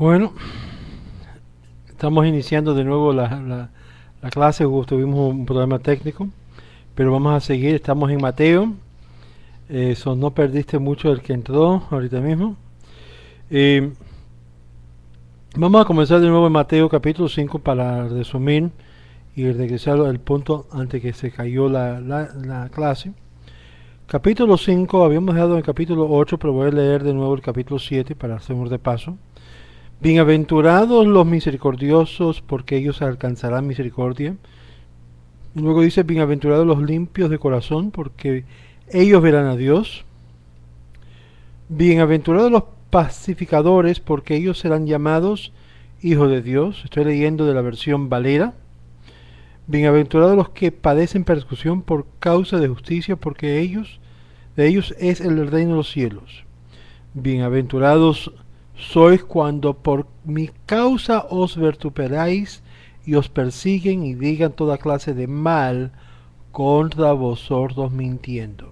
Bueno, estamos iniciando de nuevo la clase. Tuvimos un problema técnico, pero vamos a seguir. Estamos en Mateo. No perdiste mucho del que entró ahorita mismo. Eh, Vamos a comenzar de nuevo en Mateo capítulo 5 para resumir y regresar al punto antes que se cayó la clase. Capítulo 5, habíamos dejado en el capítulo 8, pero voy a leer de nuevo el capítulo 7 para hacer un repaso. Bienaventurados los misericordiosos, porque ellos alcanzarán misericordia. Y luego dice, bienaventurados los limpios de corazón, porque ellos verán a Dios. Bienaventurados los pacificadores, porque ellos serán llamados hijos de Dios. Estoy leyendo de la versión Valera. Bienaventurados los que padecen persecución por causa de justicia, porque de ellos es el reino de los cielos. Bienaventurados sois cuando por mi causa os vituperáis y os persiguen y digan toda clase de mal contra vosotros mintiendo.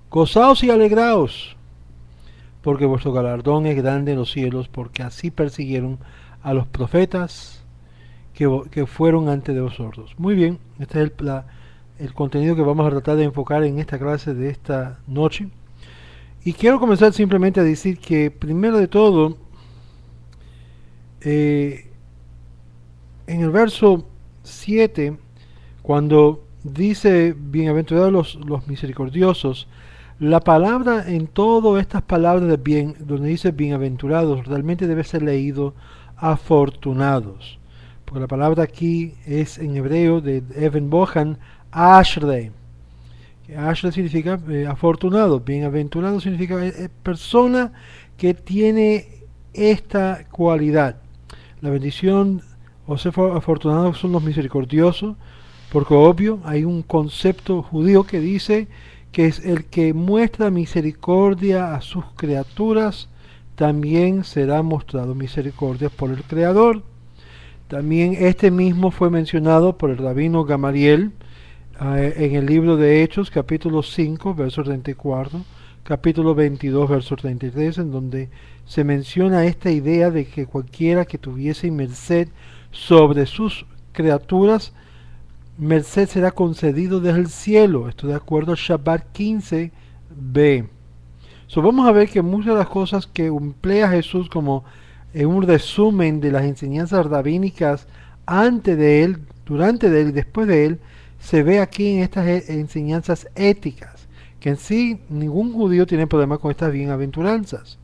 Gozaos y alegraos, porque vuestro galardón es grande en los cielos, porque así persiguieron a los profetas que fueron antes de vosotros. Muy bien, este es el contenido que vamos a tratar de enfocar en esta clase de esta noche. Y quiero comenzar simplemente a decir que, primero de todo, en el verso 7, cuando dice bienaventurados los misericordiosos, la palabra en todas estas palabras de bien, donde dice bienaventurados, realmente debe ser leído afortunados. Porque la palabra aquí es en hebreo de Eben Bohan, Ashrei. Ashrei significa afortunado, bienaventurado significa persona que tiene esta cualidad. La bendición o ser afortunados son los misericordiosos, porque obvio hay un concepto judío que dice que es el que muestra misericordia a sus criaturas, también será mostrado misericordia por el Creador. También este mismo fue mencionado por el rabino Gamaliel en el libro de Hechos, capítulo 5, verso 34, capítulo 22, verso 33, en donde se menciona esta idea de que cualquiera que tuviese merced sobre sus criaturas, merced será concedido desde el cielo. Esto de acuerdo a Shabbat 15b. Vamos a ver que muchas de las cosas que emplea Jesús como en un resumen de las enseñanzas rabínicas antes de él, durante de él y después de él, se ve aquí en estas enseñanzas éticas, que en sí ningún judío tiene problema con estas bienaventuranzas,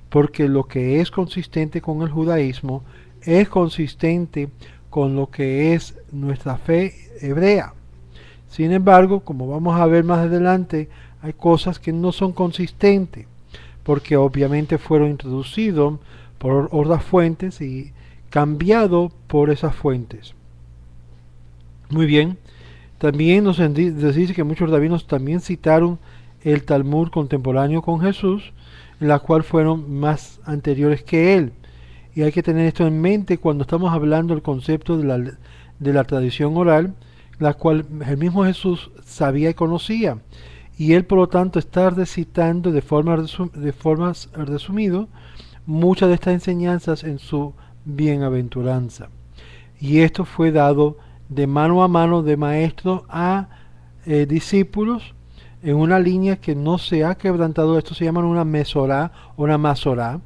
porque lo que es consistente con el judaísmo es consistente con lo que es nuestra fe hebrea. Sin embargo, como vamos a ver más adelante, hay cosas que no son consistentes, porque obviamente fueron introducidos por otras fuentes y cambiado por esas fuentes. Muy bien, también nos dice que muchos rabinos también citaron el Talmud contemporáneo con Jesús, en la cual fueron más anteriores que él. Y hay que tener esto en mente cuando estamos hablando del concepto de la tradición oral, la cual el mismo Jesús sabía y conocía. Y él, por lo tanto, está recitando de formas resumido muchas de estas enseñanzas en su bienaventuranza. Y esto fue dado de mano a mano, de maestro a discípulos, en una línea que no se ha quebrantado. Esto se llama una mesorá o una masorá,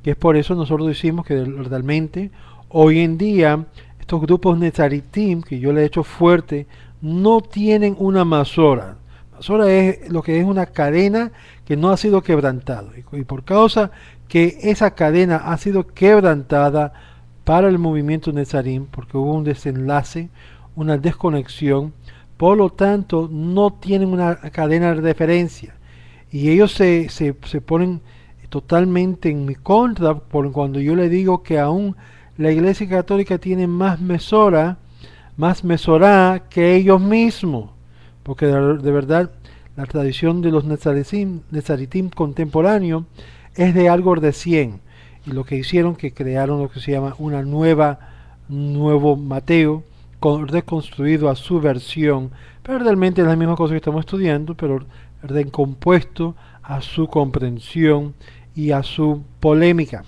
que es por eso nosotros decimos que realmente hoy en día estos grupos Netzaritim, que yo le he hecho fuerte, no tienen una masora. Masora es lo que es una cadena que no ha sido quebrantada, y por causa que esa cadena ha sido quebrantada para el movimiento Netzarim, porque hubo un desenlace, una desconexión, por lo tanto no tienen una cadena de referencia, y ellos se ponen totalmente en mi contra por cuando yo le digo que aún la Iglesia Católica tiene más mesorá que ellos mismos, porque de verdad la tradición de los Netzaritim contemporáneos es de algo recién, y lo que hicieron que crearon lo que se llama nuevo Mateo reconstruido a su versión, pero realmente es la misma cosa que estamos estudiando, pero recompuesto a su comprensión y a su polémica.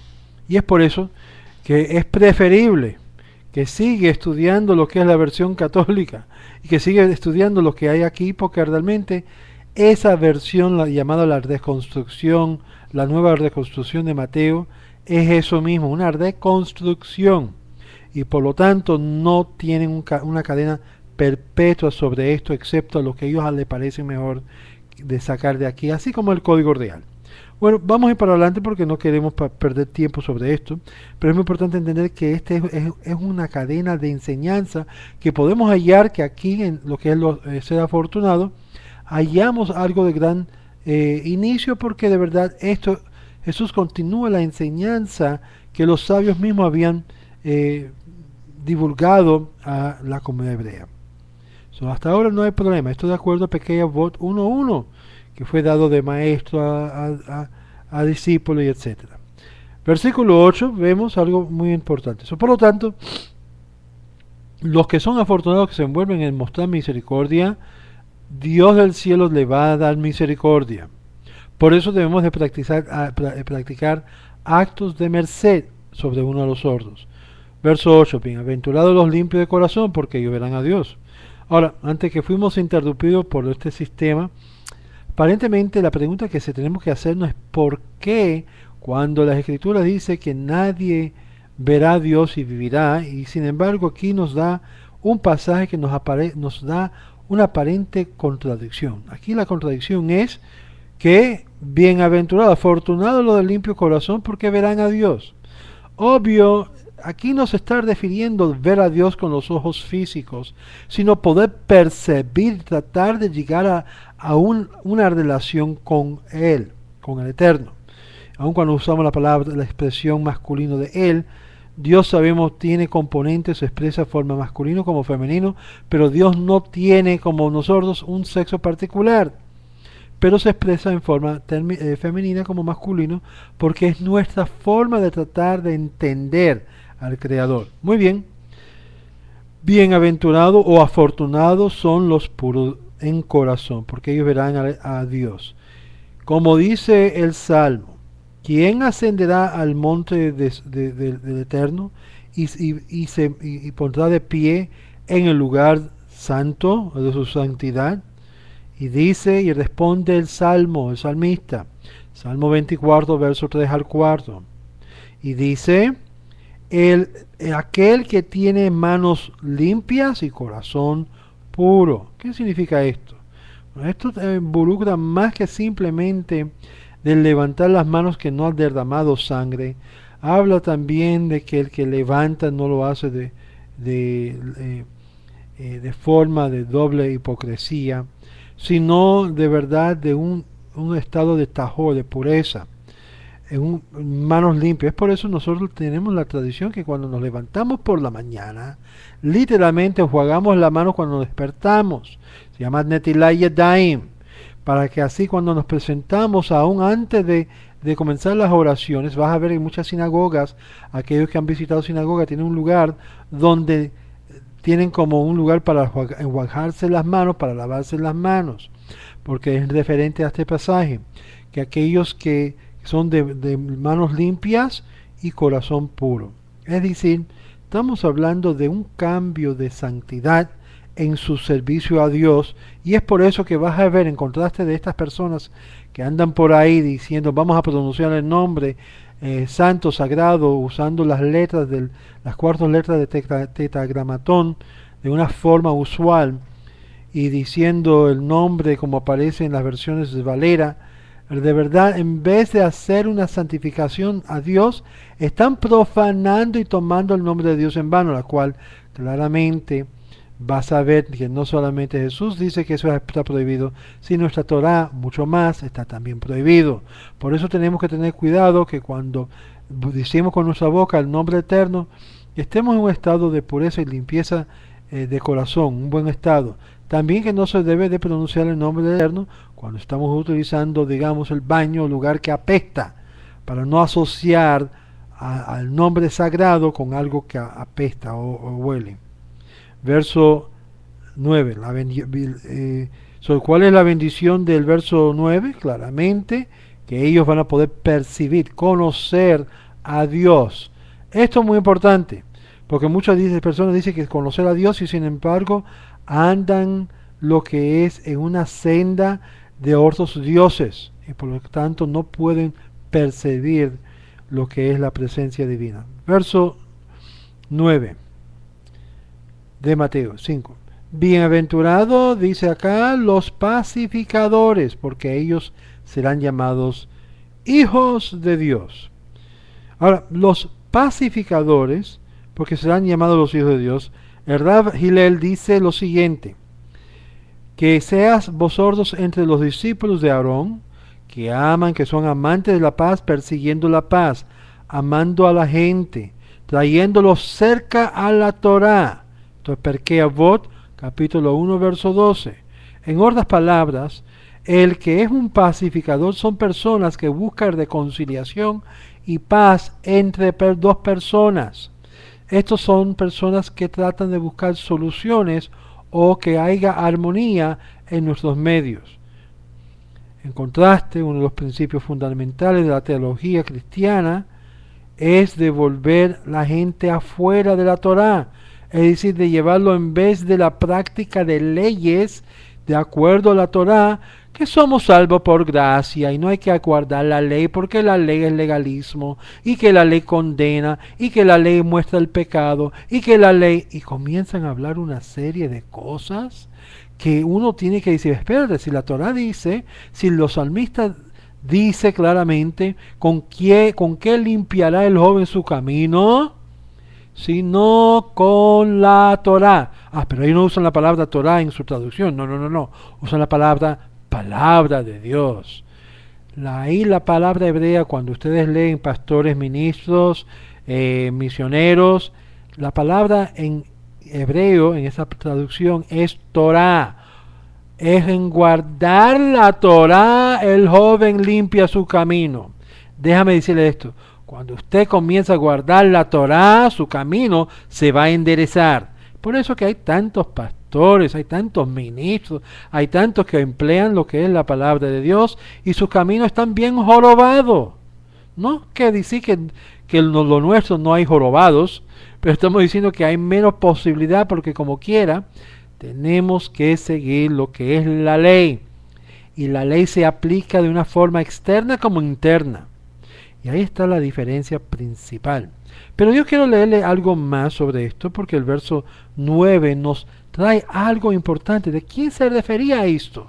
Y es por eso que es preferible que sigue estudiando lo que es la versión católica y que sigue estudiando lo que hay aquí, porque realmente esa versión llamada la reconstrucción, la nueva reconstrucción de Mateo, es eso mismo, una reconstrucción, y por lo tanto no tienen una cadena perpetua sobre esto, excepto a lo que a ellos les parece mejor de sacar de aquí, así como el código real. Bueno, vamos a ir para adelante porque no queremos perder tiempo sobre esto, pero es muy importante entender que este es una cadena de enseñanza que podemos hallar, que aquí en lo que es ser afortunado, hallamos algo de gran inicio, porque de verdad esto, Jesús continúa la enseñanza que los sabios mismos habían eh, divulgado a la comunidad hebrea. Hasta ahora no hay problema, esto de acuerdo a Pequeña Vot 1.1, que fue dado de maestro a discípulo y etcétera. Versículo 8, vemos algo muy importante. Por lo tanto, los que son afortunados que se envuelven en mostrar misericordia, Dios del cielo le va a dar misericordia. Por eso debemos de practicar actos de merced sobre uno de los sordos. Verso 8, bienaventurados los limpios de corazón, porque ellos verán a Dios. Ahora, antes que fuimos interrumpidos por este sistema, aparentemente la pregunta que tenemos que hacernos es por qué cuando las escrituras dice que nadie verá a Dios y vivirá, y sin embargo aquí nos da un pasaje que nos da una aparente contradicción. Aquí la contradicción es que bienaventurado, afortunado lo del limpio corazón, porque verán a Dios. Obvio, aquí no se está refiriendo ver a Dios con los ojos físicos, sino poder percibir, tratar de llegar a una relación con Él, con el Eterno. Aun cuando usamos la expresión masculino de Él, Dios sabemos tiene componentes, se expresa de forma masculino como femenino, pero Dios no tiene como nosotros un sexo particular, pero se expresa en forma femenina como masculino, porque es nuestra forma de tratar de entender al Creador. Muy bien, bienaventurados o afortunados son los puros en corazón, porque ellos verán a Dios. Como dice el Salmo, ¿quién ascenderá al monte del Eterno y pondrá de pie en el lugar santo de su santidad? Y dice y responde el salmista, Salmo 24, verso 3 al 4. Y dice, aquel que tiene manos limpias y corazón puro. ¿Qué significa esto? Bueno, esto involucra más que simplemente de levantar las manos que no han derramado sangre. Habla también de que el que levanta no lo hace de forma de doble hipocresía, sino de verdad de un estado de tajó, de pureza, en manos limpias. Es por eso nosotros tenemos la tradición que cuando nos levantamos por la mañana, literalmente enjuagamos la mano cuando nos despertamos. Se llama Netilay Yadayim, para que así cuando nos presentamos, aún antes de comenzar las oraciones, vas a ver en muchas sinagogas, aquellos que han visitado sinagoga tienen un lugar donde tienen como un lugar para enjuagarse las manos, para lavarse las manos, porque es referente a este pasaje, que aquellos que son de manos limpias y corazón puro. Es decir, estamos hablando de un cambio de santidad en su servicio a Dios, y es por eso que vas a ver, en contraste de estas personas que andan por ahí diciendo vamos a pronunciar el nombre santo, sagrado, usando las letras las cuartas letras de tetragramatón de una forma usual, y diciendo el nombre como aparece en las versiones de Valera, de verdad, en vez de hacer una santificación a Dios, están profanando y tomando el nombre de Dios en vano, la cual claramente vas a ver que no solamente Jesús dice que eso está prohibido, sino nuestra Torá mucho más está también prohibido. Por eso tenemos que tener cuidado que cuando decimos con nuestra boca el nombre eterno, estemos en un estado de pureza y limpieza de corazón, un buen estado. También que no se debe de pronunciar el nombre eterno cuando estamos utilizando, digamos, el baño, lugar que apesta, para no asociar al nombre sagrado con algo que apesta o huele. Verso 9. ¿Cuál es la bendición del verso 9? Claramente que ellos van a poder percibir, conocer a Dios Esto es muy importante, porque muchas personas dicen que conocer a Dios y sin embargo andan lo que es en una senda de otros dioses y por lo tanto no pueden percibir lo que es la presencia divina. Verso 9 de Mateo 5. Bienaventurado, dice acá, los pacificadores, porque ellos serán llamados hijos de Dios. Ahora, los pacificadores, porque serán llamados los hijos de Dios, el Rab Hillel dice lo siguiente: que seas vosotros entre los discípulos de Aarón, que aman, que son amantes de la paz, persiguiendo la paz, amando a la gente, trayéndolos cerca a la Torá. Entonces, Perkei Avot, capítulo 1, verso 12. En otras palabras, el que es un pacificador son personas que buscan reconciliación y paz entre dos personas. Estos son personas que tratan de buscar soluciones o que haya armonía en nuestros medios. En contraste, uno de los principios fundamentales de la teología cristiana es devolver la gente afuera de la Torá, es decir, de llevarlo en vez de la práctica de leyes de acuerdo a la Torá, que somos salvos por gracia y no hay que aguardar la ley porque la ley es legalismo y que la ley condena y que la ley muestra el pecado y que la ley... Y comienzan a hablar una serie de cosas que uno tiene que decir, espérate, si la Torá dice, si los salmistas dice claramente con qué limpiará el joven su camino, sino con la Torá. Pero ellos no usan la palabra Torá en su traducción, no, usan la palabra de Dios. Ahí la palabra hebrea, cuando ustedes leen pastores, ministros, misioneros, la palabra en hebreo, en esa traducción, es Torá. Es en guardar la Torá el joven limpia su camino. Déjame decirle esto: cuando usted comienza a guardar la Torá, su camino se va a enderezar. Por eso que hay tantos pastores, hay tantos ministros, hay tantos que emplean lo que es la palabra de Dios y sus caminos están bien jorobados. No que decir que lo nuestro no hay jorobados, pero estamos diciendo que hay menos posibilidad porque como quiera tenemos que seguir lo que es la ley. Y la ley se aplica de una forma externa como interna. Y ahí está la diferencia principal. Pero yo quiero leerle algo más sobre esto porque el verso 9 nos trae algo importante. ¿De quién se refería a esto?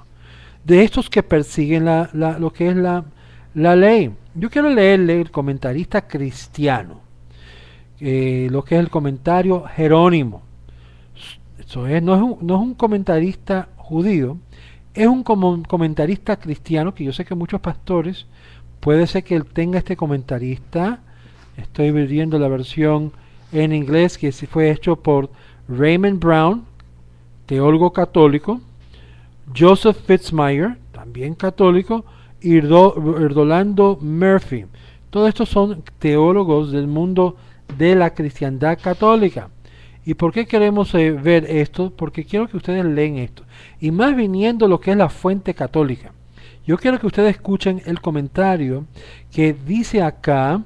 De estos que persiguen lo que es la ley. Yo quiero leerle el comentarista cristiano, lo que es el comentario Jerónimo. Eso es, no es un comentarista judío, es un comentarista cristiano, que yo sé que muchos pastores, puede ser que él tenga este comentarista. Estoy viendo la versión en inglés que fue hecho por Raymond Brown, teólogo católico, Joseph Fitzmyer, también católico, y Rolando Murphy. Todos estos son teólogos del mundo de la cristiandad católica. ¿Y por qué queremos ver esto? Porque quiero que ustedes leen esto. Y más viniendo lo que es la fuente católica. Yo quiero que ustedes escuchen el comentario que dice acá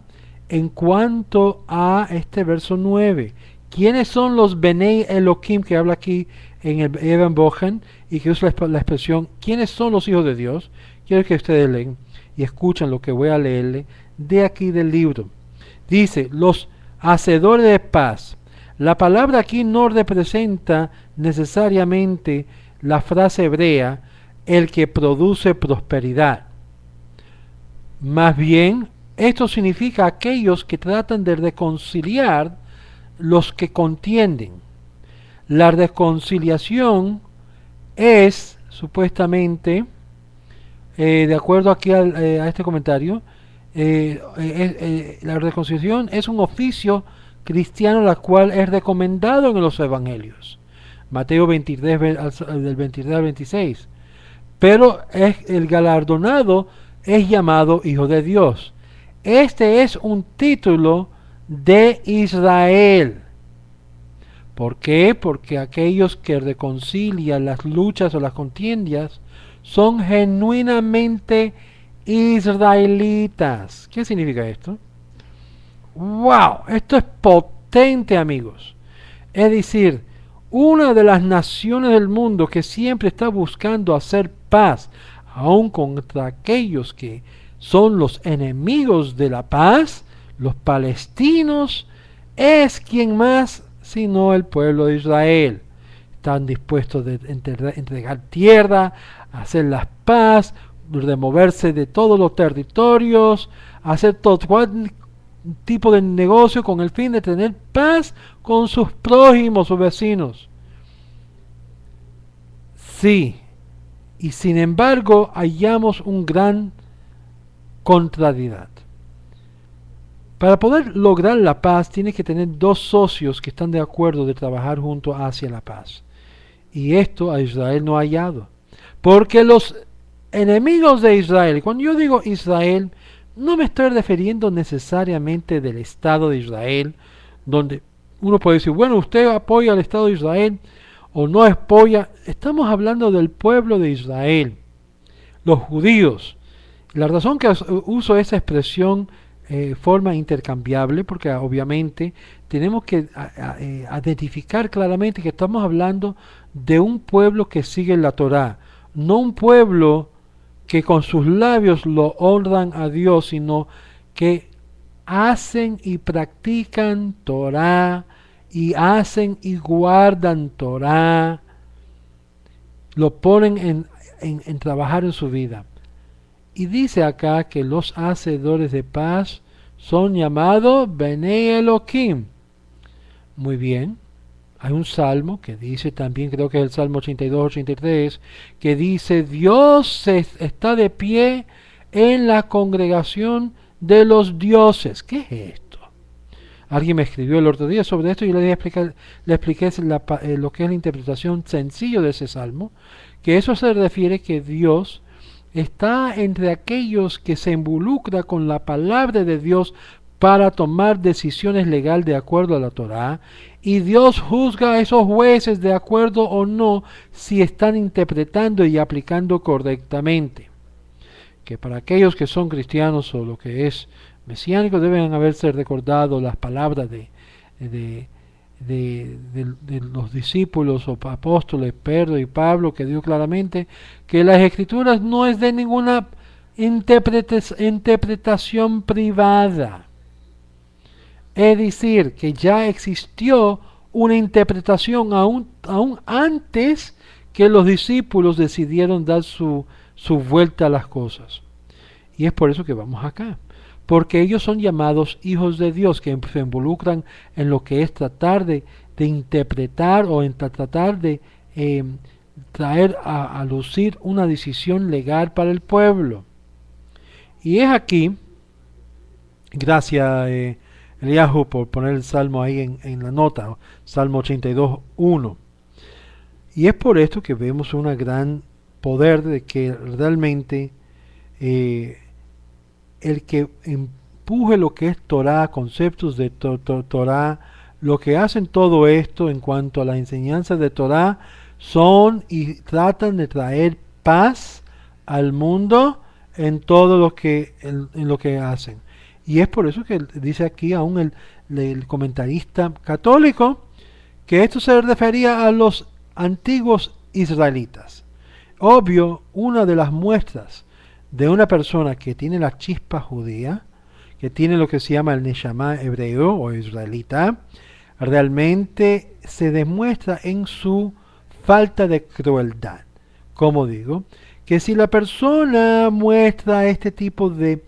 en cuanto a este verso 9. ¿Quiénes son los Benei Elohim que habla aquí en el Evan Bohan y que usa la expresión ¿quiénes son los hijos de Dios? Quiero que ustedes leen y escuchen lo que voy a leerle de aquí del libro. Dice, los hacedores de paz. La palabra aquí no representa necesariamente la frase hebrea, el que produce prosperidad. Más bien, esto significa aquellos que tratan de reconciliar los que contienden. La reconciliación es, supuestamente, de acuerdo aquí a este comentario, la reconciliación es un oficio cristiano la cual es recomendado en los evangelios. Mateo 23, del 23 al 26. Pero el galardonado es llamado Hijo de Dios. Este es un título de Israel. ¿Por qué? Porque aquellos que reconcilian las luchas o las contiendas son genuinamente israelitas. ¿Qué significa esto? ¡Wow! Esto es potente, amigos. Es decir, una de las naciones del mundo que siempre está buscando hacer paz, aun contra aquellos que son los enemigos de la paz, los palestinos, es quien más sino el pueblo de Israel. Están dispuestos a entregar tierra, a hacer la paz, removerse de todos los territorios, hacer todo tipo de negocio con el fin de tener paz con sus prójimos, sus vecinos. Sí, y sin embargo hallamos un gran contrariedad. Para poder lograr la paz tiene que tener dos socios que están de acuerdo de trabajar juntos hacia la paz. Y esto a Israel no ha hallado. Porque los enemigos de Israel, y cuando yo digo Israel, no me estoy refiriendo necesariamente del Estado de Israel, donde uno puede decir, bueno, usted apoya al Estado de Israel o no apoya. Estamos hablando del pueblo de Israel, los judíos. La razón que uso esa expresión forma intercambiable, porque obviamente tenemos que identificar claramente que estamos hablando de un pueblo que sigue la Torá, no un pueblo que con sus labios lo honran a Dios, sino que hacen y practican Torá, y hacen y guardan Torá, lo ponen en trabajar en su vida. Y dice acá que los hacedores de paz son llamados Benei Elohim. Muy bien. Hay un salmo que dice también, creo que es el Salmo 82-83, que dice, Dios está de pie en la congregación de los dioses. ¿Qué es esto? Alguien me escribió el otro día sobre esto y le expliqué lo que es la interpretación sencilla de ese salmo, que eso se refiere que Dios está entre aquellos que se involucra con la palabra de Dios para tomar decisiones legales de acuerdo a la Torá, y Dios juzga a esos jueces de acuerdo o no si están interpretando y aplicando correctamente. Que para aquellos que son cristianos o lo que es mesiánico deben haberse recordado las palabras de, de los discípulos o apóstoles Pedro y Pablo, que dijo claramente que las escrituras no es de ninguna interpretación privada. Es decir, que ya existió una interpretación aún antes que los discípulos decidieron dar su vuelta a las cosas. Y es por eso que vamos acá. Porque ellos son llamados hijos de Dios, que se involucran en lo que es tratar de interpretar o en tratar de traer a lucir una decisión legal para el pueblo. Y es aquí, gracias Eliahu por poner el salmo ahí en la nota, Salmo 82:1. Y es por esto que vemos un gran poder de que realmente el que empuje lo que es Torah, conceptos de Torah, lo que hacen todo esto en cuanto a la enseñanza de Torah son y tratan de traer paz al mundo en todo lo que en lo que hacen. Y es por eso que dice aquí aún el comentarista católico que esto se refería a los antiguos israelitas. Obvio, una de las muestras de una persona que tiene la chispa judía, que tiene lo que se llama el Neshama hebreo o israelita, realmente se demuestra en su falta de crueldad. Como digo, que si la persona muestra este tipo de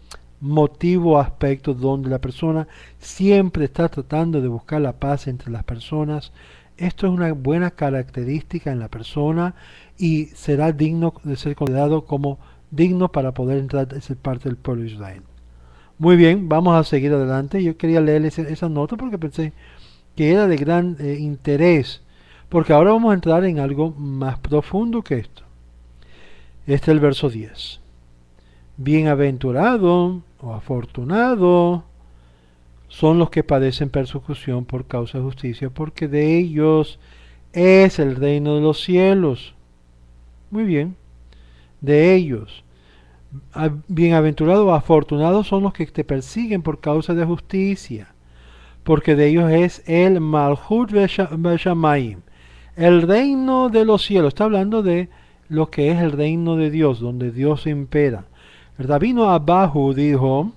motivo o aspectos donde la persona siempre está tratando de buscar la paz entre las personas, esto es una buena característica en la persona y será digno de ser considerado como digno para poder entrar a ser parte del pueblo de Israel. Muy bien, vamos a seguir adelante. Yo quería leer esa nota porque pensé que era de gran interés, porque ahora vamos a entrar en algo más profundo que esto. Este es el verso 10. Bienaventurado o afortunado son los que padecen persecución por causa de justicia, porque de ellos es el reino de los cielos. Muy bien, de ellos. Bienaventurados o afortunados son los que te persiguen por causa de justicia. porque de ellos es el Malchut Beshamayim, el reino de los cielos. Está hablando de lo que es el reino de Dios, donde Dios impera. El rabino Abahu dijo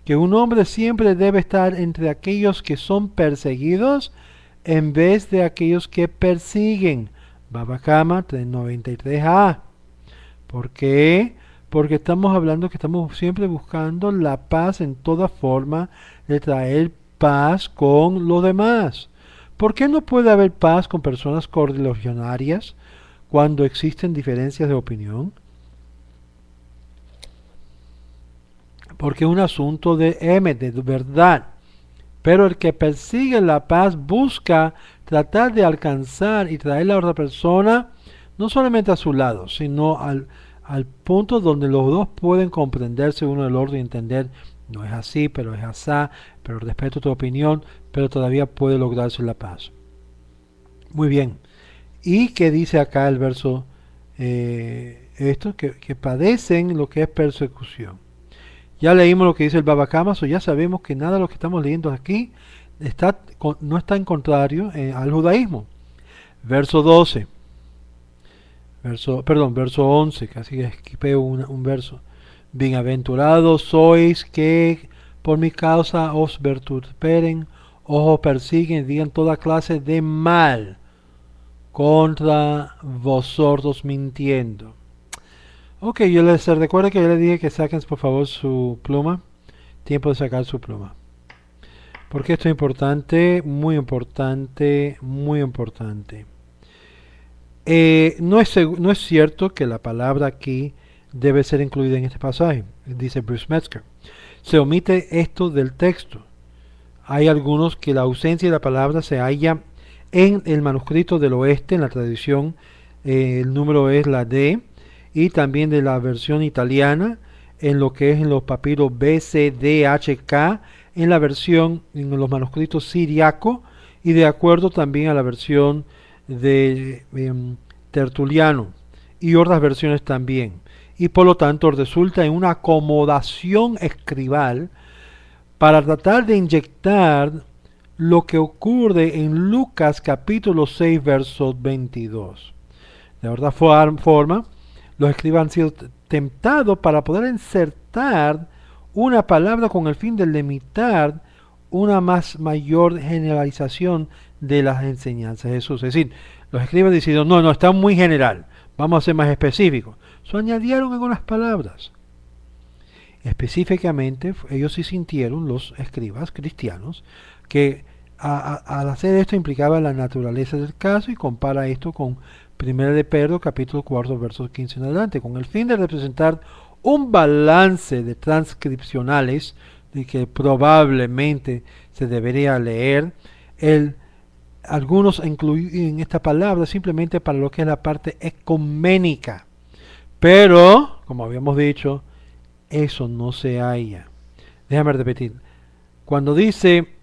que un hombre siempre debe estar entre aquellos que son perseguidos en vez de aquellos que persiguen. Baba Kama 393a. ¿Por qué? Porque estamos hablando que estamos siempre buscando la paz en toda forma de traer paz con los demás. ¿Por qué no puede haber paz con personas correligionarias cuando existen diferencias de opinión? Porque es un asunto de de verdad. Pero el que persigue la paz busca tratar de alcanzar y traer a la otra persona no solamente a su lado, sino al punto donde los dos pueden comprenderse uno del otro y entender, no es así, pero es así, pero respeto tu opinión, pero todavía puede lograrse la paz. Muy bien. ¿Y qué dice acá el verso? Esto, que padecen lo que es persecución. Ya leímos lo que dice el Baba Kama, o ya sabemos que nada de lo que estamos leyendo aquí no está en contrario al judaísmo. Verso 12. Verso 11, casi esquipé un verso. Bienaventurados sois que por mi causa os vituperen, os persiguen, digan toda clase de mal contra vosotros mintiendo. Ok, yo les recuerdo que yo les dije que saquen por favor su pluma. Tiempo de sacar su pluma. Porque esto es importante, muy importante, muy importante. No es cierto que la palabra aquí debe ser incluida en este pasaje, dice Bruce Metzger. Se omite esto del texto. Hay algunos que la ausencia de la palabra se halla en el manuscrito del oeste, en la tradición, el número es la D, y también de la versión italiana, en lo que es en los papiros BCDHK, en la versión, en los manuscritos siriaco, y de acuerdo también a la versión de Tertuliano, y otras versiones también. Y por lo tanto resulta en una acomodación escribal para tratar de inyectar lo que ocurre en Lucas capítulo 6, verso 22. De verdad forma, los escribas han sido tentados para poder insertar una palabra con el fin de limitar una mayor generalización de las enseñanzas de Jesús. Es decir, los escribas decidieron, no, está muy general, vamos a ser más específicos. So añadieron algunas palabras. Específicamente, ellos sí sintieron, los escribas cristianos, que al hacer esto implicaba la naturaleza del caso, y compara esto con 1 de Pedro capítulo 4 versos 15 en adelante, con el fin de representar un balance de transcripcionales de que probablemente se debería leer. Algunos incluyen esta palabra simplemente para lo que es la parte ecuménica, pero como habíamos dicho, eso no se halla. Déjame repetir. Cuando dice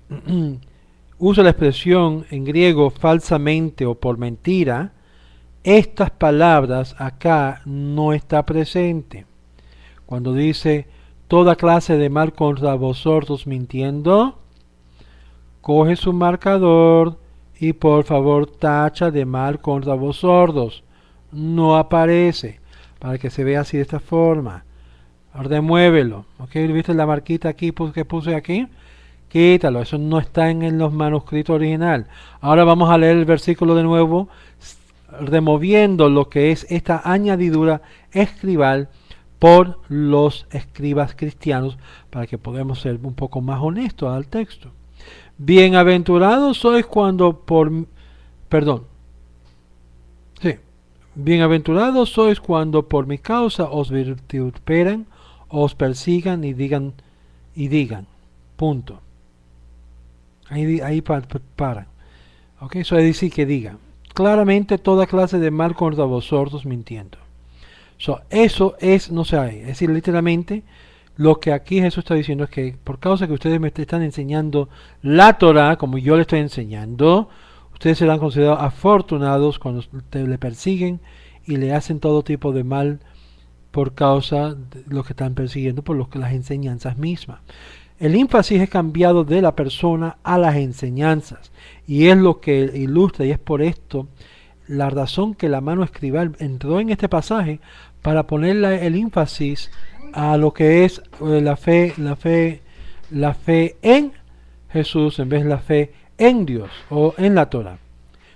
usa la expresión en griego falsamente o por mentira, estas palabras acá no está presente. Cuando dice toda clase de mal contra vosotros mintiendo, coge su marcador y por favor tacha de mal contra vosotros. No aparece, para que se vea así de esta forma. Remuévelo. ¿Ok? ¿Viste la marquita aquí que puse aquí? Quítalo, eso no está en los manuscritos original. Ahora vamos a leer el versículo de nuevo, removiendo lo que es esta añadidura escribal por los escribas cristianos, para que podamos ser un poco más honestos al texto. Bienaventurados sois cuando bienaventurados sois cuando por mi causa os vituperen, os persigan y digan, punto. Ahí paran. Ok, eso es decir que digan claramente toda clase de mal contra vosotros mintiendo. Eso es, no se hay. Es decir, literalmente, lo que aquí Jesús está diciendo es que por causa que ustedes me están enseñando la Torah, como yo le estoy enseñando, ustedes serán considerados afortunados cuando le persiguen y le hacen todo tipo de mal por causa de lo que están persiguiendo, por las enseñanzas mismas. el énfasis es cambiado de la persona a las enseñanzas. Y es lo que ilustra, y es por esto la razón que la mano escribal entró en este pasaje para ponerle el énfasis a lo que es la fe en Jesús en vez de la fe en Dios o en la Torah.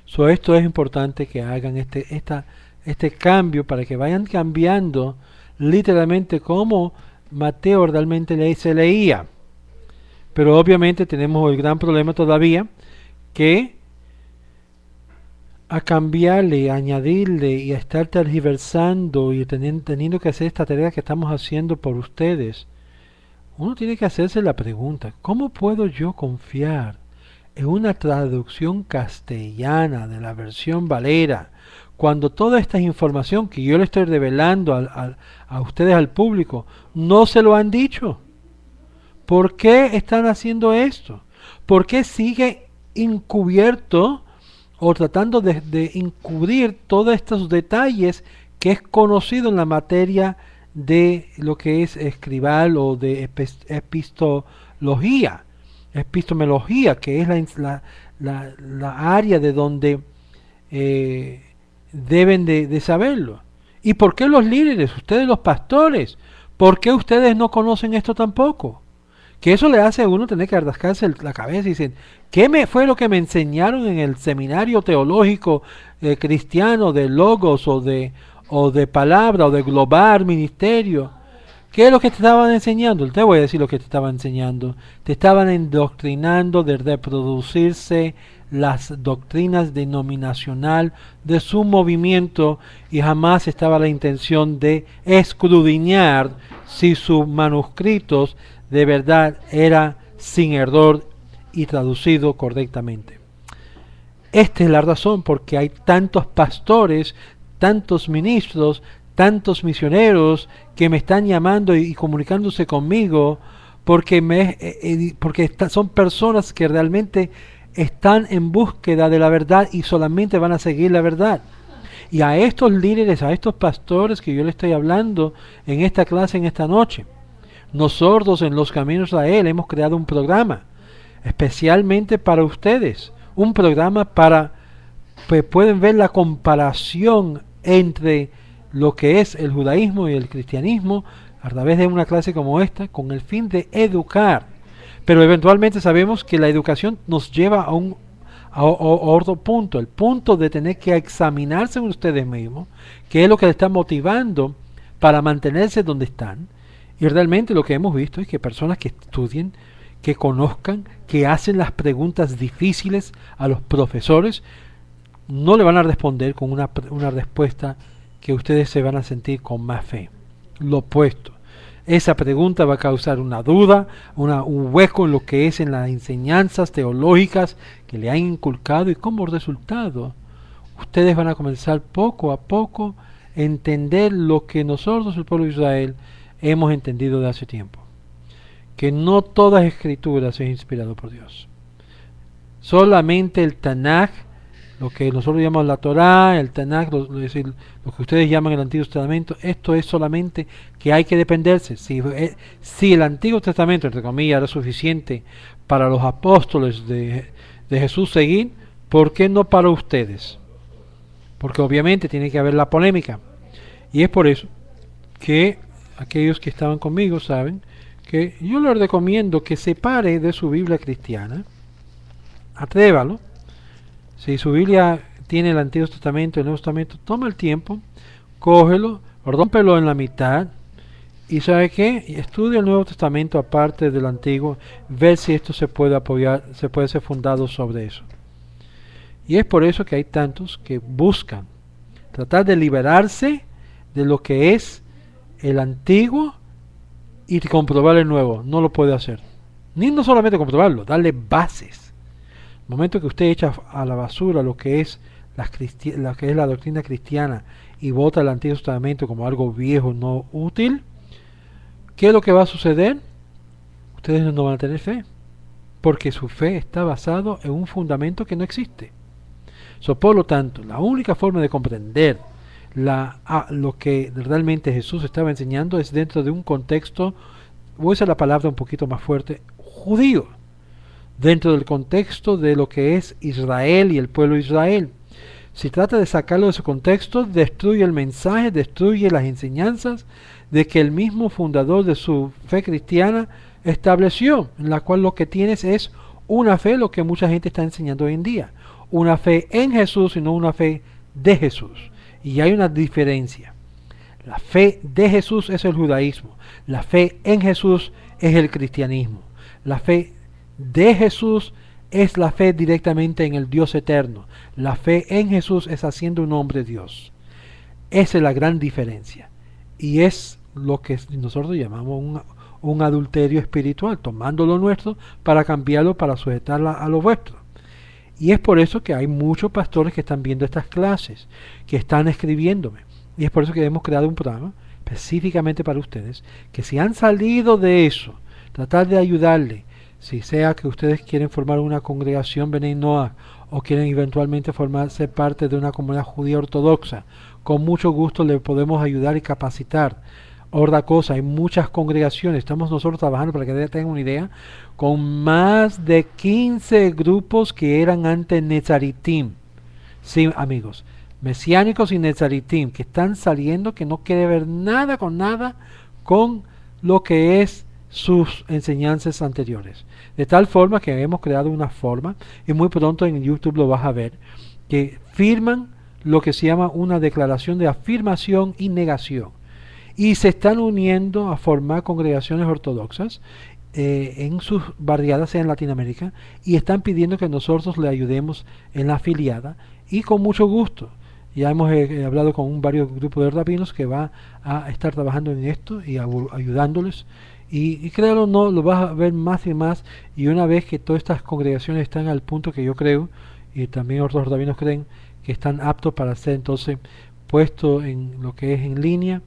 Esto es importante que hagan este cambio para que vayan cambiando literalmente como Mateo realmente se leía. Pero obviamente tenemos el gran problema todavía que a cambiarle, a añadirle y a estar tergiversando y teniendo que hacer esta tarea que estamos haciendo por ustedes, uno tiene que hacerse la pregunta, ¿cómo puedo yo confiar en una traducción castellana de la versión Valera cuando toda esta información que yo le estoy revelando a ustedes, al público, no se lo han dicho? ¿Por qué están haciendo esto? ¿Por qué sigue encubierto o tratando de encubrir todos estos detalles que es conocido en la materia de lo que es escribal o de epistemología, que es la área de donde deben de saberlo? ¿Y por qué los líderes, ustedes los pastores, por qué ustedes no conocen esto tampoco? Que eso le hace a uno tener que rascarse la cabeza y decir, ¿qué fue lo que me enseñaron en el seminario teológico cristiano de Logos o de Palabra o de Global Ministerio? ¿Qué es lo que te estaban enseñando? Te voy a decir lo que te estaban enseñando. Te estaban indoctrinando de reproducirse las doctrinas denominacional de su movimiento y jamás estaba la intención de escudriñar si sus manuscritos de verdad era sin error y traducido correctamente. Esta es la razón porque hay tantos pastores, tantos ministros, tantos misioneros que me están llamando y comunicándose conmigo porque son personas que realmente están en búsqueda de la verdad y solamente van a seguir la verdad. Y a estos líderes, a estos pastores que yo les estoy hablando en esta clase, en esta noche, nosotros en Los Caminos a Él hemos creado un programa especialmente para ustedes, un programa para que pueden ver la comparación entre lo que es el judaísmo y el cristianismo a través de una clase como esta, con el fin de educar. Pero eventualmente sabemos que la educación nos lleva a otro punto, el punto de tener que examinarse ustedes mismos, que es lo que les está motivando para mantenerse donde están. Y realmente lo que hemos visto es que personas que estudien, que conozcan, que hacen las preguntas difíciles a los profesores, no le van a responder con una respuesta que ustedes se van a sentir con más fe. Lo opuesto. Esa pregunta va a causar una duda, un hueco en lo que es en las enseñanzas teológicas que le han inculcado, y como resultado ustedes van a comenzar poco a poco a entender lo que nosotros, el pueblo de Israel, hemos entendido de hace tiempo, que no todas las escrituras es inspirado por Dios. Solamente el Tanaj, lo que nosotros llamamos la Torá, el Tanaj, lo que ustedes llaman el Antiguo Testamento, esto es solamente que hay que dependerse. Si el Antiguo Testamento, entre comillas, era suficiente para los apóstoles de Jesús seguir, ¿por qué no para ustedes? Porque obviamente tiene que haber la polémica. Y es por eso que aquellos que estaban conmigo saben que yo les recomiendo que se pare de su Biblia cristiana, atrévalo. Si su Biblia tiene el Antiguo Testamento y el Nuevo Testamento, toma el tiempo, cógelo, rómpelo en la mitad y ¿sabe qué? Estudia el Nuevo Testamento aparte del Antiguo, ver si esto se puede apoyar, se puede ser fundado sobre eso. Y es por eso que hay tantos que buscan tratar de liberarse de lo que es el Antiguo y comprobar el Nuevo. No lo puede hacer. Ni no solamente comprobarlo, darle bases. El momento que usted echa a la basura lo que es la doctrina cristiana y vota el Antiguo Testamento como algo viejo, no útil, ¿qué es lo que va a suceder? Ustedes no van a tener fe, porque su fe está basado en un fundamento que no existe. Por lo tanto, la única forma de comprender lo que realmente Jesús estaba enseñando es dentro de un contexto voy a usar la palabra un poquito más fuerte, judío, dentro del contexto de lo que es Israel y el pueblo de Israel. Si trata de sacarlo de su contexto, destruye el mensaje, destruye las enseñanzas de que el mismo fundador de su fe cristiana estableció, en la cual lo que tienes es una fe, lo que mucha gente está enseñando hoy en día, una fe en Jesús y no una fe de Jesús. Y hay una diferencia. La fe de Jesús es el judaísmo, la fe en Jesús es el cristianismo. La fe de Jesús es la fe directamente en el Dios eterno. La fe en Jesús es haciendo un hombre Dios. Esa es la gran diferencia. Y es lo que nosotros llamamos un adulterio espiritual, tomando lo nuestro para cambiarlo, para sujetarlo a lo vuestro. Y es por eso que hay muchos pastores que están viendo estas clases, que están escribiéndome. Y es por eso que hemos creado un programa específicamente para ustedes, que si han salido de eso, tratar de ayudarle, si sea que ustedes quieren formar una congregación Bnei Noach o quieren eventualmente formarse parte de una comunidad judía ortodoxa, con mucho gusto le podemos ayudar y capacitar. Otra cosa, hay muchas congregaciones, estamos nosotros trabajando, para que tengan una idea, con más de 15 grupos que eran antes Netzaritim. Sí, amigos, mesiánicos y Netzaritim, que están saliendo, que no quiere ver nada con lo que es sus enseñanzas anteriores. De tal forma que hemos creado una forma, y muy pronto en YouTube lo vas a ver, que firman lo que se llama una declaración de afirmación y negación. Y se están uniendo a formar congregaciones ortodoxas en sus barriadas en Latinoamérica, y están pidiendo que nosotros le ayudemos en la afiliada, y con mucho gusto. Ya hemos hablado con varios grupos de rabinos que va a estar trabajando en esto y ayudándoles. Y créalo o no, lo vas a ver más y más. Y una vez que todas estas congregaciones están al punto que yo creo, y también otros rabinos creen, que están aptos para ser entonces puestos en lo que es en línea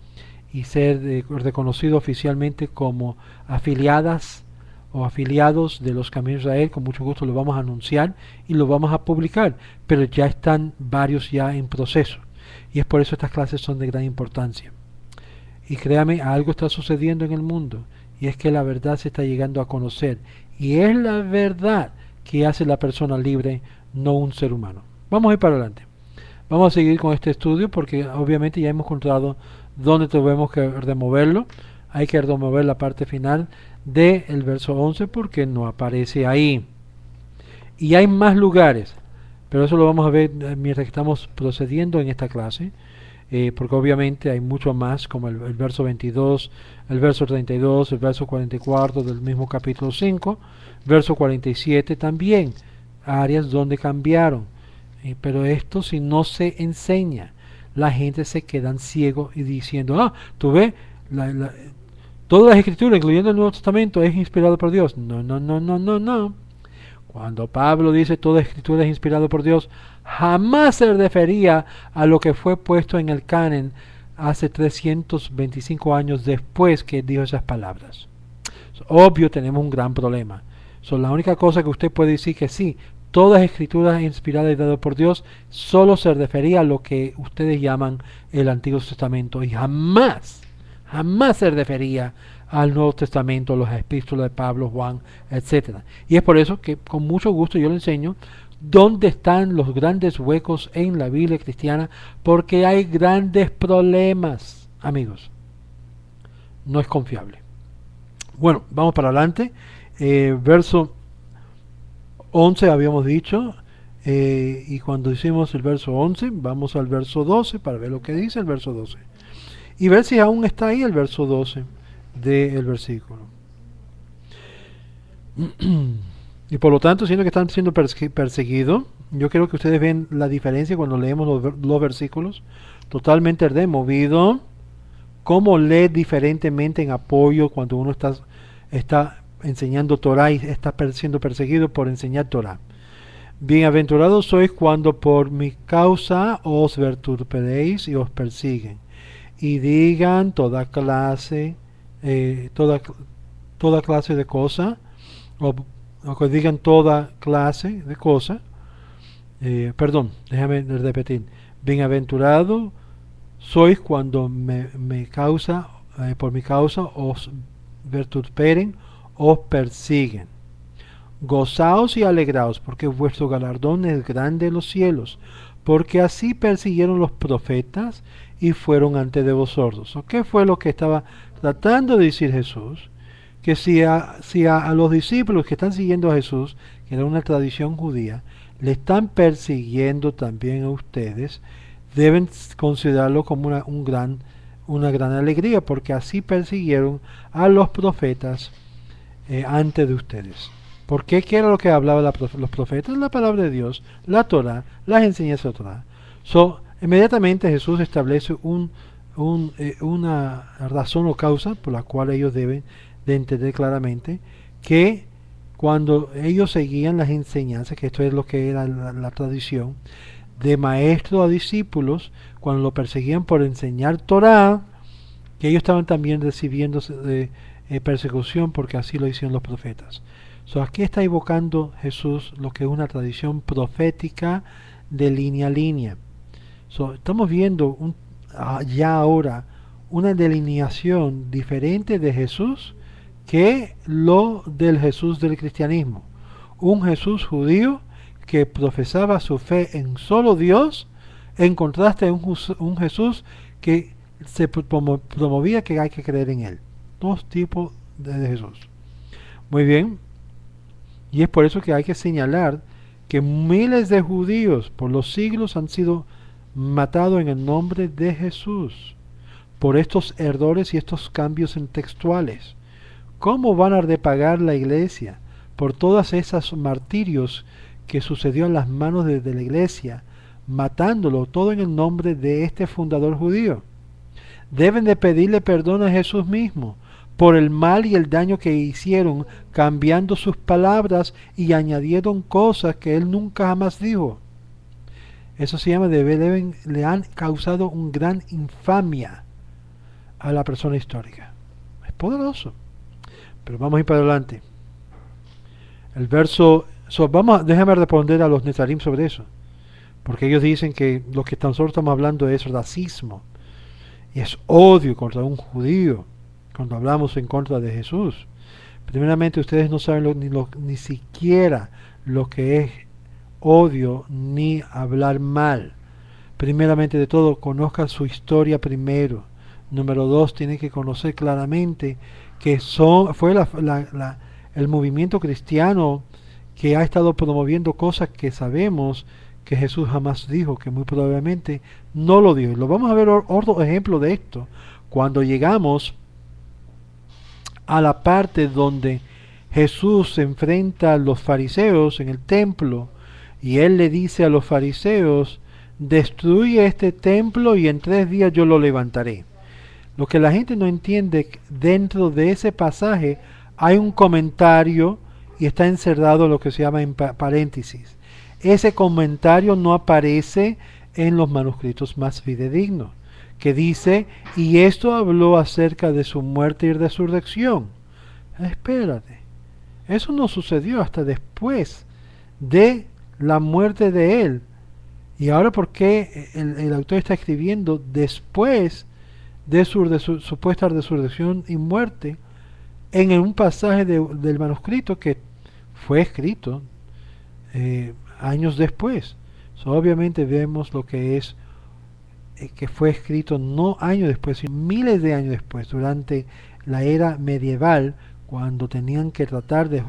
y ser reconocidos oficialmente como afiliadas o afiliados de los Caminos de Israel, con mucho gusto lo vamos a anunciar y lo vamos a publicar, pero ya están varios ya en proceso, y es por eso estas clases son de gran importancia. Y créame, algo está sucediendo en el mundo, y es que la verdad se está llegando a conocer, y es la verdad que hace la persona libre, no un ser humano. Vamos a ir para adelante. Vamos a seguir con este estudio, porque obviamente ya hemos encontrado dónde tenemos que removerlo. Hay que remover la parte final del verso 11 porque no aparece ahí. Y hay más lugares, pero eso lo vamos a ver mientras estamos procediendo en esta clase, porque obviamente hay mucho más, como el verso 22, el verso 32, el verso 44 del mismo capítulo 5, verso 47 también, áreas donde cambiaron. Pero esto, si no se enseña, la gente se quedan ciegos y diciendo, tú ves, todas las escrituras, incluyendo el Nuevo Testamento, es inspirado por Dios. No. Cuando Pablo dice toda escritura es inspirado por Dios, jamás se refería a lo que fue puesto en el canon hace 325 años después que dijo esas palabras. Obvio, tenemos un gran problema. La única cosa que usted puede decir que sí, todas escrituras inspiradas y dadas por Dios, solo se refería a lo que ustedes llaman el Antiguo Testamento, y jamás se refería al Nuevo Testamento, los epístolas de Pablo, Juan, etcétera. Y es por eso que con mucho gusto yo le enseño dónde están los grandes huecos en la Biblia cristiana, porque hay grandes problemas, amigos. No es confiable. Bueno, vamos para adelante. Verso 11 habíamos dicho, y cuando hicimos el verso 11, vamos al verso 12 para ver lo que dice el verso 12. Y ver si aún está ahí el verso 12 del versículo. Y por lo tanto, siendo que están siendo perseguidos, yo quiero que ustedes vean la diferencia cuando leemos los versículos. Totalmente removido. Cómo lee diferentemente en apoyo cuando uno está enseñando Torah y está siendo perseguido por enseñar Torah. Bienaventurados sois cuando por mi causa os vituperaréis y os persiguen, y digan toda clase de cosa, o que digan toda clase de cosa. Perdón, déjame repetir. Bienaventurado sois cuando por mi causa os vituperen, os persiguen. Gozaos y alegraos, porque vuestro galardón es grande en los cielos, porque así persiguieron los profetas y fueron antes de vosotros. ¿O qué fue lo que estaba tratando de decir Jesús? Que si a los discípulos que están siguiendo a Jesús, que era una tradición judía, le están persiguiendo también a ustedes, deben considerarlo como una gran alegría, porque así persiguieron a los profetas antes de ustedes. ¿Por qué? ¿Qué era lo que hablaban los profetas? La palabra de Dios, la Torah, las enseñanzas de la Torah. Inmediatamente Jesús establece una razón o causa por la cual ellos deben de entender claramente que cuando ellos seguían las enseñanzas, que esto es lo que era la tradición, de maestro a discípulos, cuando lo perseguían por enseñar Torah, que ellos estaban también recibiendo persecución porque así lo hicieron los profetas. Aquí está evocando Jesús lo que es una tradición profética de línea a línea. Estamos viendo ya ahora una delineación diferente de Jesús que lo del Jesús del cristianismo. Un Jesús judío que profesaba su fe en solo Dios, en contraste a un Jesús que se promovía que hay que creer en él. Dos tipos de Jesús. Muy bien. Y es por eso que hay que señalar que miles de judíos por los siglos han sido matados en el nombre de Jesús por estos errores y estos cambios en textuales. ¿Cómo van a repagar la iglesia por todos esos martirios que sucedió en las manos de la iglesia, matándolo todo en el nombre de este fundador judío? Deben de pedirle perdón a Jesús mismo por el mal y el daño que hicieron, cambiando sus palabras y añadieron cosas que él nunca jamás dijo. Eso se llama le han causado un gran infamia a la persona histórica. Es poderoso. Pero vamos a ir para adelante. El verso, déjame responder a los Nezarim sobre eso, porque ellos dicen que lo que nosotros estamos hablando es racismo y es odio contra un judío cuando hablamos en contra de Jesús. Primeramente, ustedes no saben ni siquiera lo que es odio ni hablar mal. Primeramente de todo, conozcan su historia primero. Número dos, tienen que conocer claramente que fue el movimiento cristiano que ha estado promoviendo cosas que sabemos que Jesús jamás dijo, que muy probablemente no lo dijo. Lo vamos a ver otro ejemplo de esto cuando llegamos a la parte donde Jesús se enfrenta a los fariseos en el templo y él le dice a los fariseos: destruye este templo y en 3 días yo lo levantaré. Lo que la gente no entiende, dentro de ese pasaje hay un comentario y está encerrado lo que se llama en paréntesis. Ese comentario no aparece en los manuscritos más fidedignos, que dice: y esto habló acerca de su muerte y resurrección. Espérate, eso no sucedió hasta después de la muerte de él. Y ahora, ¿por qué el autor está escribiendo después de su supuesta resurrección y muerte en un pasaje del manuscrito que fue escrito años después? Obviamente vemos lo que es que fue escrito no años después, sino miles de años después, durante la era medieval, cuando tenían que tratar de,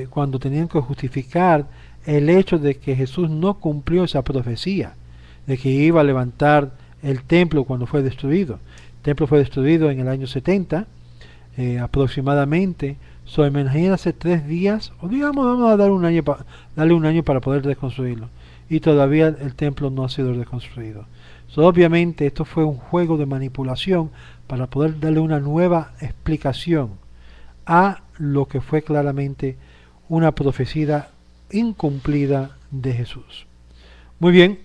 cuando tenían que justificar el hecho de que Jesús no cumplió esa profecía, de que iba a levantar el templo cuando fue destruido. El templo fue destruido en el año 70, aproximadamente. Imagínense 3 días, o digamos, vamos a dar darle un año para poder reconstruirlo. Y todavía el templo no ha sido reconstruido. Obviamente esto fue un juego de manipulación para poder darle una nueva explicación a lo que fue claramente una profecía incumplida de Jesús. Muy bien,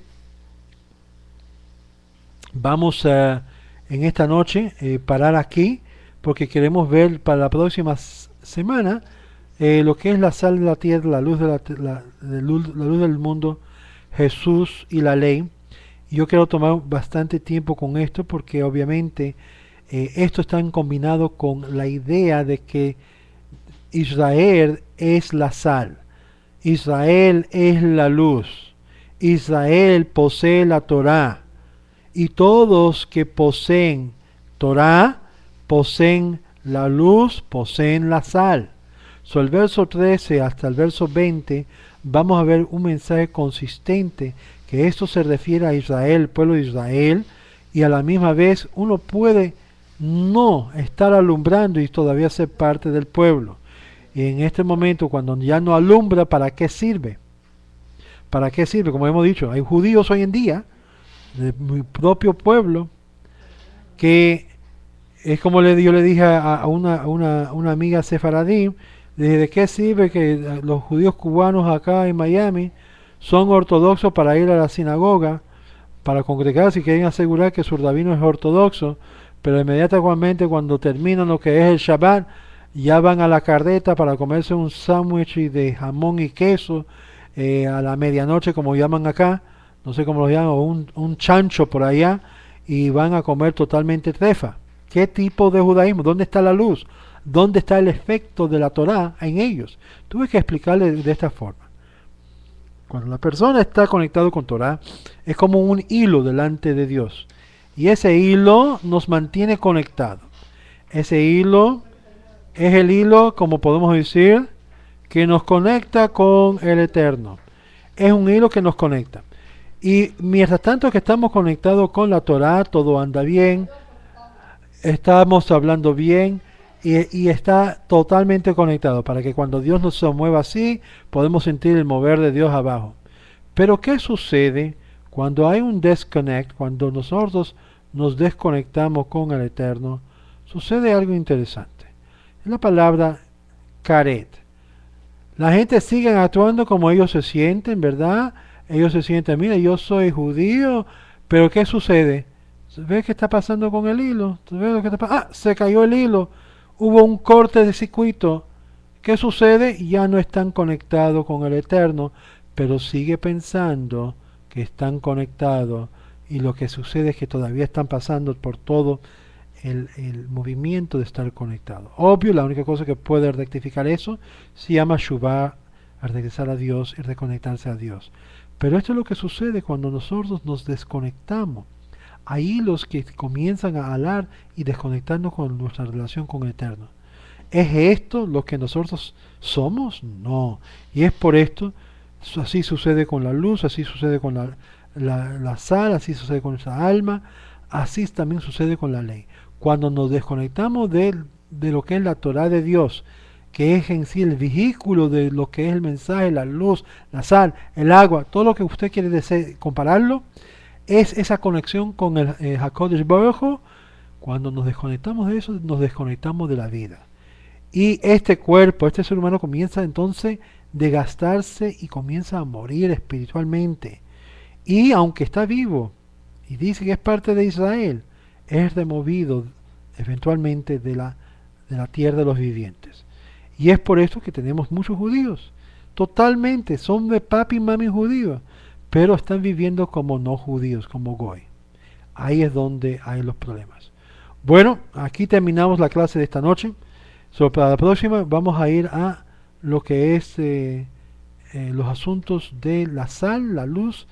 vamos a en esta noche parar aquí, porque queremos ver para la próxima semana lo que es la sal de la tierra, la luz del mundo, Jesús y la ley. Yo quiero tomar bastante tiempo con esto porque obviamente esto está combinado con la idea de que Israel es la sal, Israel es la luz, Israel posee la Torá, y todos que poseen Torá poseen la luz, poseen la sal. So, el verso 13 hasta el verso 20 vamos a ver un mensaje consistente que esto se refiere a Israel, el pueblo de Israel, y a la misma vez uno puede no estar alumbrando y todavía ser parte del pueblo. Y en este momento, cuando ya no alumbra, ¿para qué sirve? ¿Para qué sirve? Como hemos dicho, hay judíos hoy en día, de mi propio pueblo, que es como yo le dije a una amiga sefaradí, ¿de qué sirve que los judíos cubanos acá en Miami son ortodoxos para ir a la sinagoga, para congregarse y quieren asegurar que su rabino es ortodoxo, pero inmediatamente cuando terminan lo que es el Shabbat, ya van a la carreta para comerse un sándwich de jamón y queso a la medianoche, como llaman acá, no sé cómo lo llaman, o un chancho por allá, y van a comer totalmente trefa? ¿Qué tipo de judaísmo? ¿Dónde está la luz? ¿Dónde está el efecto de la Torá en ellos? Tuve que explicarle de esta forma. Cuando la persona está conectado con Torá, es como un hilo delante de Dios. Y ese hilo nos mantiene conectados. Ese hilo es el hilo, como podemos decir, que nos conecta con el Eterno. Es un hilo que nos conecta. Y mientras tanto que estamos conectados con la Torá, todo anda bien, estamos hablando bien y está totalmente conectado para que cuando Dios nos mueva así, podemos sentir el mover de Dios abajo. Pero ¿qué sucede cuando hay un disconnect, cuando nosotros nos desconectamos con el Eterno? Sucede algo interesante. Es la palabra karet. La gente sigue actuando como ellos se sienten, ¿verdad? Ellos se sienten, mira, yo soy judío, pero ¿qué sucede? ¿Ves qué está pasando con el hilo? ¿Ves lo que está pasando? Ah, se cayó el hilo. Hubo un corte de circuito. ¿Qué sucede? Ya no están conectados con el Eterno, pero sigue pensando que están conectados. Y lo que sucede es que todavía están pasando por todo el movimiento de estar conectado. Obvio, la única cosa que puede rectificar eso se llama Shuvah, a regresar a Dios y reconectarse a Dios. Pero esto es lo que sucede cuando nosotros nos desconectamos. Hay hilos que comienzan a alar y desconectarnos con nuestra relación con el Eterno. ¿Es esto lo que nosotros somos? No. Y es por esto, así sucede con la luz, así sucede con la sal, así sucede con nuestra alma, así también sucede con la ley. Cuando nos desconectamos de lo que es la Torah de Dios, que es en sí el vehículo de lo que es el mensaje, la luz, la sal, el agua, todo lo que usted quiere compararlo, es esa conexión con el HaKadosh Baruj Hu. Cuando nos desconectamos de eso, nos desconectamos de la vida. Y este cuerpo, este ser humano comienza entonces de gastarse y comienza a morir espiritualmente. Y aunque está vivo y dice que es parte de Israel, es removido eventualmente de la tierra de los vivientes. Y es por esto que tenemos muchos judíos. Totalmente, son de papi y mami judíos, pero están viviendo como no judíos, como goy. Ahí es donde hay los problemas. Bueno, aquí terminamos la clase de esta noche. Para la próxima vamos a ir a lo que es los asuntos de la sal, la luz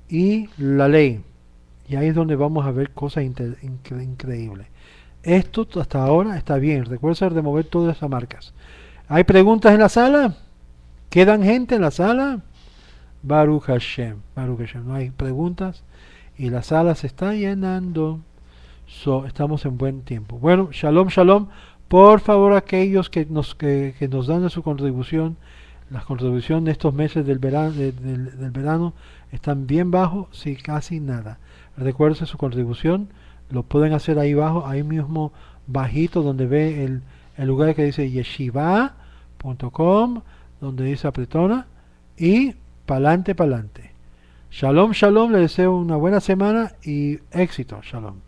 y la ley. Y ahí es donde vamos a ver cosas increíbles. Esto hasta ahora está bien. Recuerda de mover todas esas marcas. ¿Hay preguntas en la sala? ¿Quedan gente en la sala? Baruch Hashem. Baruch Hashem. No hay preguntas. Y la sala se está llenando. Estamos en buen tiempo. Bueno, shalom, shalom. Por favor, aquellos que nos dan su contribución, la contribución de estos meses del verano están bien bajos, sí, casi nada. Recuerden su contribución, lo pueden hacer ahí abajo, ahí mismo bajito, donde ve el lugar que dice yeshiva.com, donde dice apretona, y pa'lante, pa'lante. Shalom, shalom, les deseo una buena semana y éxito, shalom.